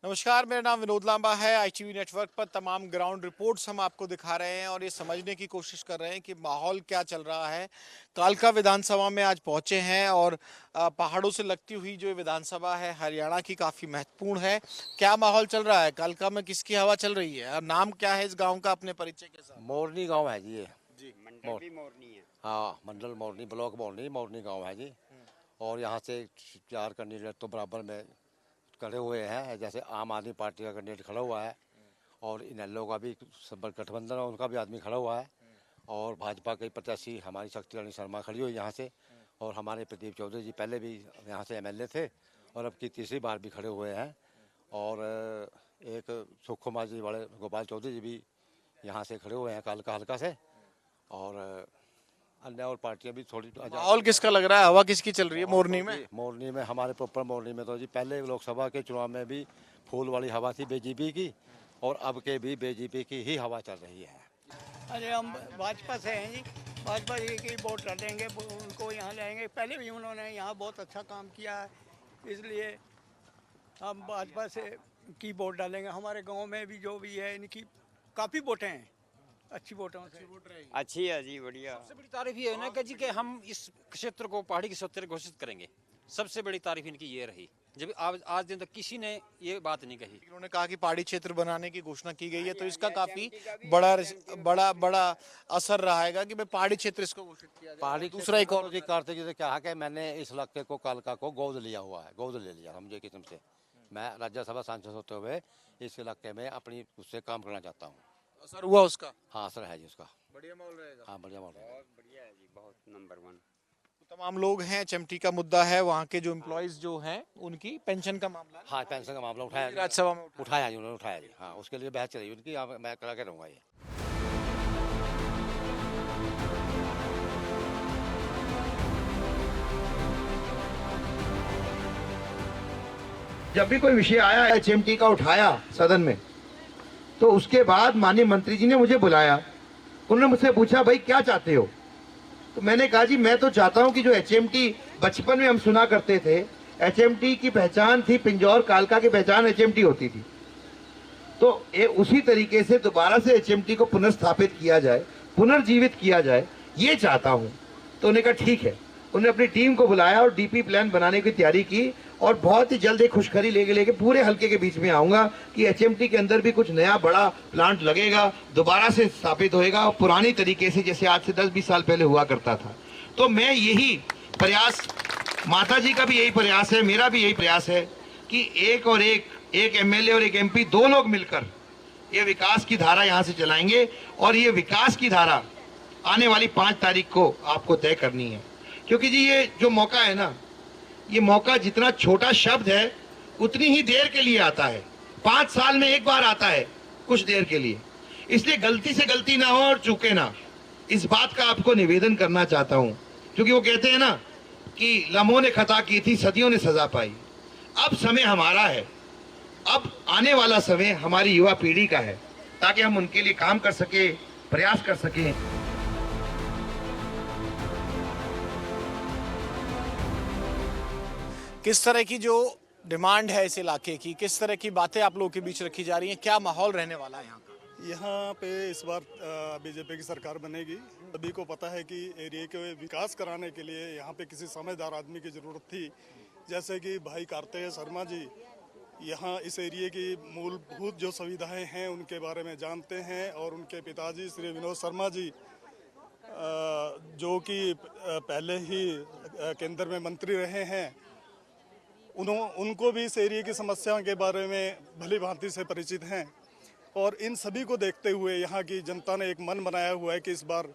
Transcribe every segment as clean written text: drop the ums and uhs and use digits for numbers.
नमस्कार, मेरा नाम विनोद लांबा है। आईटीवी नेटवर्क पर तमाम ग्राउंड रिपोर्ट्स हम आपको दिखा रहे हैं और ये समझने की कोशिश कर रहे हैं कि माहौल क्या चल रहा है। कालका विधानसभा में आज पहुंचे हैं और पहाड़ों से लगती हुई जो ये विधानसभा है हरियाणा की, काफ़ी महत्वपूर्ण है। क्या माहौल चल रहा है कालका में, किसकी हवा चल रही है और नाम क्या है इस गाँव का, अपने परिचय के साथ? मोरनी गांव है जी ये। जी, मंडल भी मोरनी है। हाँ, मंडल मोरनी, ब्लॉक मोरनी, मोरनी गांव है जी। और यहाँ से 4 कैंडिडेट तो बराबर में खड़े हुए हैं। जैसे आम आदमी पार्टी का कैंडिडेट खड़ा हुआ है और इनेलो का भी गठबंधन है, उनका भी आदमी खड़ा हुआ है। और भाजपा के प्रत्याशी हमारी शक्ति रानी शर्मा खड़ी हुई यहाँ से। और हमारे प्रदीप चौधरी जी पहले भी यहाँ से एमएलए थे और अब की तीसरी बार भी खड़े हुए हैं। और एक सुख कुमार जी बड़े गोपाल चौधरी जी भी यहाँ से खड़े हुए हैं कालका हल्का से। और अन्य और पार्टियां भी थोड़ी। माहौल किसका लग रहा है, हवा किसकी चल रही है मोरनी में? मोरनी में हमारे प्रॉपर मोरनी में तो जी पहले लोकसभा के चुनाव में भी फूल वाली हवा थी बीजेपी की, और अब के भी बीजेपी की ही हवा चल रही है। अरे हम भाजपा से हैं जी, भाजपा जी की वोट डालेंगे, उनको यहाँ लाएंगे। पहले भी उन्होंने यहाँ बहुत अच्छा काम किया है, इसलिए हम भाजपा से की वोट डालेंगे। हमारे गांव में भी जो भी है इनकी काफ़ी वोटें हैं, अच्छी वोटों से। अच्छी है जी, बढ़िया। सबसे बड़ी तारीफ ये है ना कि जी कि हम इस क्षेत्र को पहाड़ी के क्षेत्र घोषित करेंगे। सबसे बड़ी तारीफ इनकी ये रही, जब आज दिन तक किसी ने ये बात नहीं कही। उन्होंने कहा कि पहाड़ी क्षेत्र बनाने की घोषणा की गई है, तो इसका काफी बड़ा असर रहेगा कि भाई पहाड़ी क्षेत्र इसको घोषित किया जाए। पहाड़ी दूसरा एक और जी कार्तिक जी ने कहा कि मैंने इस इलाके को कालका को गोद लिया हुआ है, गोद ले लिया समझे किस्म से। मैं राज्यसभा सांसद होते हुए इस इलाके में अपनी उससे काम करना चाहता हूँ। असर हुआ उसका? हाँ, असर है जी उसका। बढ़िया माहौल रहेगा। हाँ, बढ़िया माहौल है। बहुत बढ़िया है जी, बहुत नंबर 1। तो तमाम लोग हैं, चमटी का मुद्दा है, वहाँ के जो एम्प्लॉयज जो हैं उनकी पेंशन का मामला है। हाँ, पेंशन का मामला उठाया राज्यसभा में उठाया जी, उन्होंने उठाया जी। हाँ, उसके लिए बहस चली उनकी, मैं करा के रहूँगा ये। जब भी कोई विषय आया एचएमटी का उठाया सदन में, तो उसके बाद माननीय मंत्री जी ने मुझे बुलाया। उन्होंने मुझसे पूछा भाई क्या चाहते हो, तो मैंने कहा जी मैं तो चाहता हूं कि जो एचएमटी बचपन में हम सुना करते थे, एचएमटी की पहचान थी पिंजौर कालका की पहचान एचएमटी होती थी, तो उसी तरीके से दोबारा से एचएमटी को पुनर्स्थापित किया जाए, पुनर्जीवित किया जाए, ये चाहता हूं। तो उन्होंने कहा ठीक है। उन्होंने अपनी टीम को बुलाया और डीपी प्लान बनाने की तैयारी की, और बहुत ही जल्द एक खुशखबरी लेके पूरे हल्के के बीच में आऊंगा कि एचएमटी के अंदर भी कुछ नया बड़ा प्लांट लगेगा, दोबारा से स्थापित होएगा और पुरानी तरीके से जैसे आज से 10-20 साल पहले हुआ करता था। तो मैं यही प्रयास, माता जी का भी यही प्रयास है, मेरा भी यही प्रयास है कि एक एमएलए और एक एमपी, 2 लोग मिलकर ये विकास की धारा यहाँ से चलाएंगे। और ये विकास की धारा आने वाली 5 तारीख को आपको तय करनी है, क्योंकि जी ये जो मौका है ना, ये मौका जितना छोटा शब्द है उतनी ही देर के लिए आता है। 5 साल में एक बार आता है, कुछ देर के लिए। इसलिए गलती से गलती ना हो और चूके ना, इस बात का आपको निवेदन करना चाहता हूं। क्योंकि वो कहते हैं ना कि लम्हों ने खता की थी, सदियों ने सजा पाई। अब समय हमारा है, अब आने वाला समय हमारी युवा पीढ़ी का है, ताकि हम उनके लिए काम कर सके, प्रयास कर सकें। किस तरह की जो डिमांड है इस इलाके की, किस तरह की बातें आप लोगों के बीच रखी जा रही हैं, क्या माहौल रहने वाला है यहाँ का? यहाँ पे इस बार बीजेपी की सरकार बनेगी। सभी को पता है कि एरिया के विकास कराने के लिए यहाँ पे किसी समझदार आदमी की ज़रूरत थी, जैसे कि भाई कार्तिक शर्मा जी यहाँ इस एरिया की मूलभूत जो सुविधाएं हैं उनके बारे में जानते हैं। और उनके पिताजी श्री विनोद शर्मा जी जो कि पहले ही केंद्र में मंत्री रहे हैं, उनको भी इस एरिया की समस्याओं के बारे में भली भांति से परिचित हैं। और इन सभी को देखते हुए यहाँ की जनता ने एक मन बनाया हुआ है कि इस बार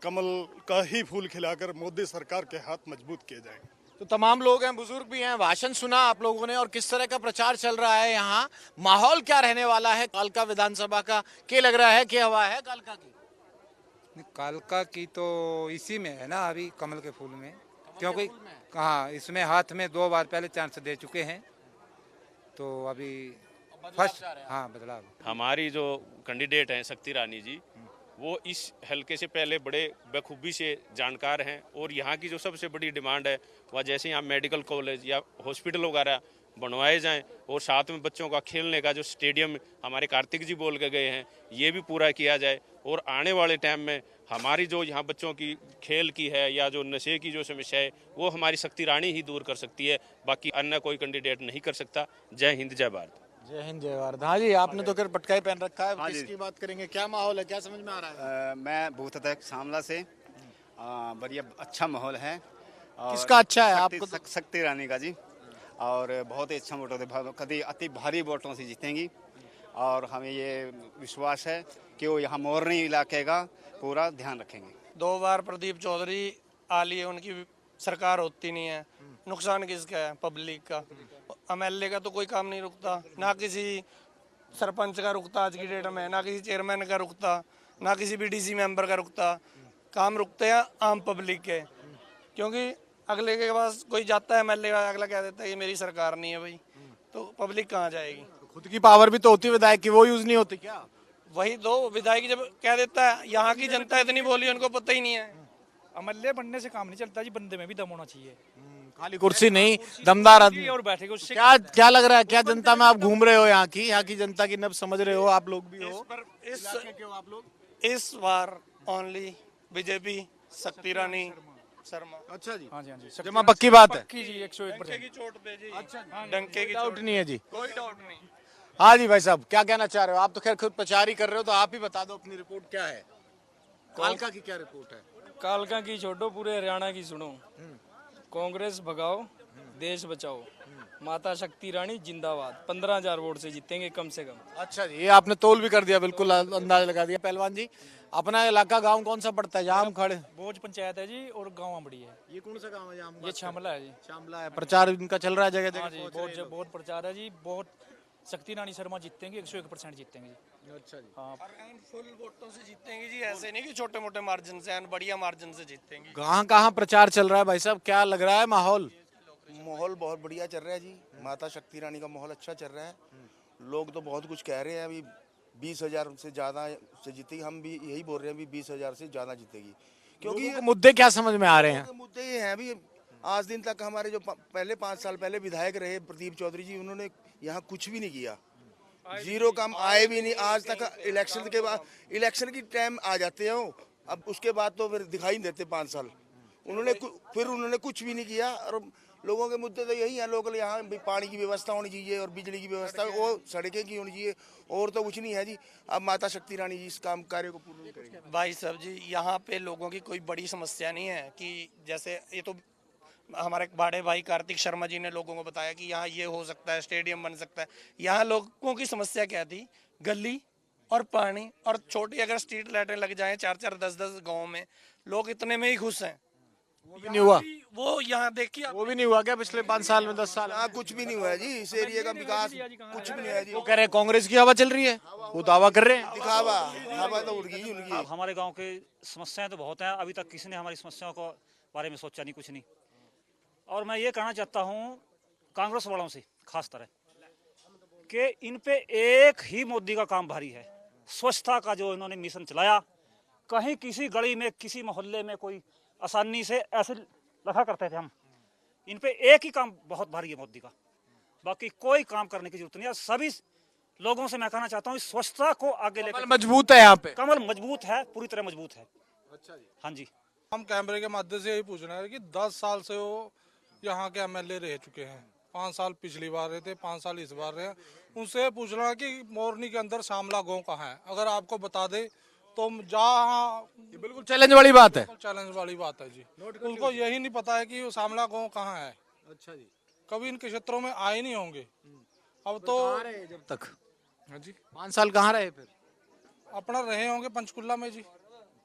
कमल का ही फूल खिलाकर मोदी सरकार के हाथ मजबूत किए जाएंगे। तो तमाम लोग हैं, बुजुर्ग भी हैं, भाषण सुना आप लोगों ने, और किस तरह का प्रचार चल रहा है यहाँ, माहौल क्या रहने वाला है कालका विधानसभा का, क्या लग रहा है कि हवा है कालका की? कालका की तो इसी में है ना, अभी कमल के फूल में, क्योंकि हाँ इसमें हाथ में 2 बार पहले चांस दे चुके हैं, तो अभी फर्स्ट हाँ बदलाव। हमारी जो कैंडिडेट हैं शक्ति रानी जी, वो इस हलके से पहले बड़े बखूबी से जानकार हैं। और यहाँ की जो सबसे बड़ी डिमांड है वह जैसे यहाँ मेडिकल कॉलेज या हॉस्पिटल वगैरह बनवाए जाएं और साथ में बच्चों का खेलने का जो स्टेडियम हमारे कार्तिक जी बोल के गए हैं ये भी पूरा किया जाए। और आने वाले टाइम में हमारी जो यहाँ बच्चों की खेल की है या जो नशे की जो समस्या है वो हमारी शक्ति रानी ही दूर कर सकती है, बाकी अन्य कोई कैंडिडेट नहीं कर सकता। जय हिंद जय भारत। जय हिंद जय भारत। हाँ जी, आपने तो खैर पटकाई पहन रखा है, किसकी बात करेंगे, क्या माहौल है, क्या समझ में आ रहा है? मैं बूथ अध्यक्ष शामला से बढ़िया अच्छा माहौल है। और किसका अच्छा है आपको? शक्ति रानी का जी, और बहुत ही अच्छा वोटों से कभी अति भारी वोटों से जीतेंगी। और हमें ये विश्वास है कि वो यहाँ मोरनी इलाके का पूरा ध्यान रखेंगे। 2 बार प्रदीप चौधरी आ लिए, उनकी सरकार होती नहीं है, नुकसान किसका है? पब्लिक का। एमएलए का तो कोई काम नहीं रुकता, ना किसी सरपंच का रुकता आज की डेट में, ना किसी चेयरमैन का रुकता, ना किसी बीडीसी मेंबर का रुकता। काम रुकते हैं आम पब्लिक के, क्योंकि अगले के पास कोई जाता है एमएलए का, अगला कह देता है ये मेरी सरकार नहीं है भाई, तो पब्लिक कहाँ जाएगी? खुद की पावर भी तो होती है विधायक की, वो यूज नहीं होती क्या? वही दो विधायक जब कह देता है, यहाँ की जनता इतनी बोली उनको पता ही नहीं है। एमएलए बनने से काम नहीं चलता जी, बंदे में भी दम होना चाहिए। खाली कुर्सी नहीं, दमदार आदमी। और बैठेगा उससे क्या लग रहा है, क्या जनता में आप घूम रहे हो, यहाँ की जनता की नब्ज समझ रहे हो, आप लोग भी हो इस बार ओनली बीजेपी, शक्ति रानी शर्मा। अच्छा जी, हाँ जी, हाँ जी, जमा पक्की बात है। पक्की जी, 101%। की चोट पे जी, अच्छा, डंके की डाउट नहीं है जी। कोई डाउट नहीं। हाँ जी भाई साहब, क्या कहना चाह रहे हो? आप तो खैर खुद प्रचार ही कर रहे हो, तो आप ही बता दो अपनी रिपोर्ट क्या है, कालका की क्या रिपोर्ट है? कालका की छोड़ो, पूरे हरियाणा की सुनो। कांग्रेस भगाओ, देश बचाओ, माता शक्ति रानी जिंदाबाद। 15,000 वोट से जीतेंगे कम से कम। अच्छा जी, ये आपने तोल भी कर दिया, बिल्कुल अंदाजा लगा दिया। पहलवान जी, अपना इलाका गांव कौन सा पड़ता है जहाँ हम खड़े? भोज पंचायत है जी, और गाँव बड़ी है। ये कौन सा गांव है जहाँ हम ये शामला है जी। शामला है। प्रचार इनका चल रहा है जगह हाँ जगह जी, पहुंच रहे हैं लोग। बहुत प्रचार है जी, बहुत। शक्ति रानी शर्मा जीतेंगे, 101% जीतेंगे जी। अच्छा जी, हाँ, फुल वोटों से जीतेंगे जी, ऐसे नहीं कि छोटे मोटे मार्जिन से, बढ़िया मार्जिन से जीतेंगे। कहाँ कहाँ प्रचार चल रहा है भाई साहब, क्या लग रहा है माहौल? माहौल बहुत बढ़िया चल रहा है जी, माता शक्ति रानी का माहौल अच्छा चल रहा है। लोग तो बहुत कुछ कह रहे हैं, अभी 20,000 से ज़्यादा से जीतेगी। हम भी यही बोल रहे हैं, अभी 20,000 से ज़्यादा जीतेगी, क्योंकि मुद्दे क्या समझ में आ रहे हैं? मुद्दे ये हैं अभी। आज दिन तक हमारे जो पहले 5 साल पहले विधायक रहे प्रदीप चौधरी जी, उन्होंने यहाँ कुछ भी नहीं किया, जीरो काम, आए भी नहीं आज तक। इलेक्शन के बाद, इलेक्शन की टाइम आ जाते हैं, अब उसके बाद तो फिर दिखाई नहीं देते 5 साल। उन्होंने कुछ भी नहीं किया। और लोगों के मुद्दे तो यही है, लोकल यहाँ पानी की व्यवस्था होनी चाहिए और बिजली की व्यवस्था, वो सड़कें की होनी चाहिए, और तो कुछ नहीं है जी। अब माता शक्ति रानी जी इस काम कार्य को पूर्ण करेंगे। भाई साहब जी, यहाँ पे लोगों की कोई बड़ी समस्या नहीं है कि जैसे ये तो हमारे बड़े भाई कार्तिक शर्मा जी ने लोगों को बताया कि यहाँ ये हो सकता है, स्टेडियम बन सकता है। यहाँ लोगों की समस्या क्या थी? गली और पानी और छोटी अगर स्ट्रीट लाइटें लग जाएं 4-4, 10-10 गाँव में, लोग इतने में ही खुश हैं। वो भी नहीं हुआ, वो यहाँ देखिए, वो भी नहीं हुआ क्या पिछले 5 साल में, 10 साल? हाँ, कुछ भी नहीं हुआ है जी, इस एरिया का विकास कुछ भी नहीं है जी। वो कह रहे हैं कांग्रेस की हवा चल रही है, वो दावा कर रहे हैं। दिखावा, हवा तो उड़ गई उनकी। हमारे गांव के समस्याएं तो बहुत हैं, अभी तक किसी ने हमारी समस्याओं के बारे में सोचा नहीं, कुछ नहीं। और मैं ये कहना चाहता हूँ कांग्रेस वालों से खास तरह कि इन पे एक ही मोदी का काम भारी है, स्वच्छता का जो इन्होंने मिशन चलाया। कहीं किसी गली में, किसी मोहल्ले में कोई आसानी से ऐसे रखा करते थे हम, इन पे एक ही काम बहुत भारी है मोदी का, बाकी कोई काम करने की जरूरत नहीं है। सभी लोगों से मैं कहना चाहता हूँ स्वच्छता को आगे लेकर। मजबूत है यहाँ पे, कमल मजबूत है, पूरी तरह मजबूत है। अच्छा जी, हाँ जी। हम कैमरे के माध्यम से यही पूछना है कि 10 साल से वो यहाँ के एमएलए रह चुके हैं। 5 साल पिछली बार रहे थे, 5 साल इस बार रहे। उनसे पूछना है कि मोरनी के अंदर शामला गाँव कहाँ है, अगर आपको बता दे तो जहाँ। ये बिल्कुल चैलेंज वाली बात है, चैलेंज वाली बात है जी। उनको यही नहीं पता है कि वो शामला गाँव कहाँ है। अच्छा जी, कभी इनके क्षेत्रों में आए नहीं होंगे। अब तो जब तक हाँ जी, 5 साल कहाँ रहे फिर? अपना रहे होंगे पंचकुला में जी।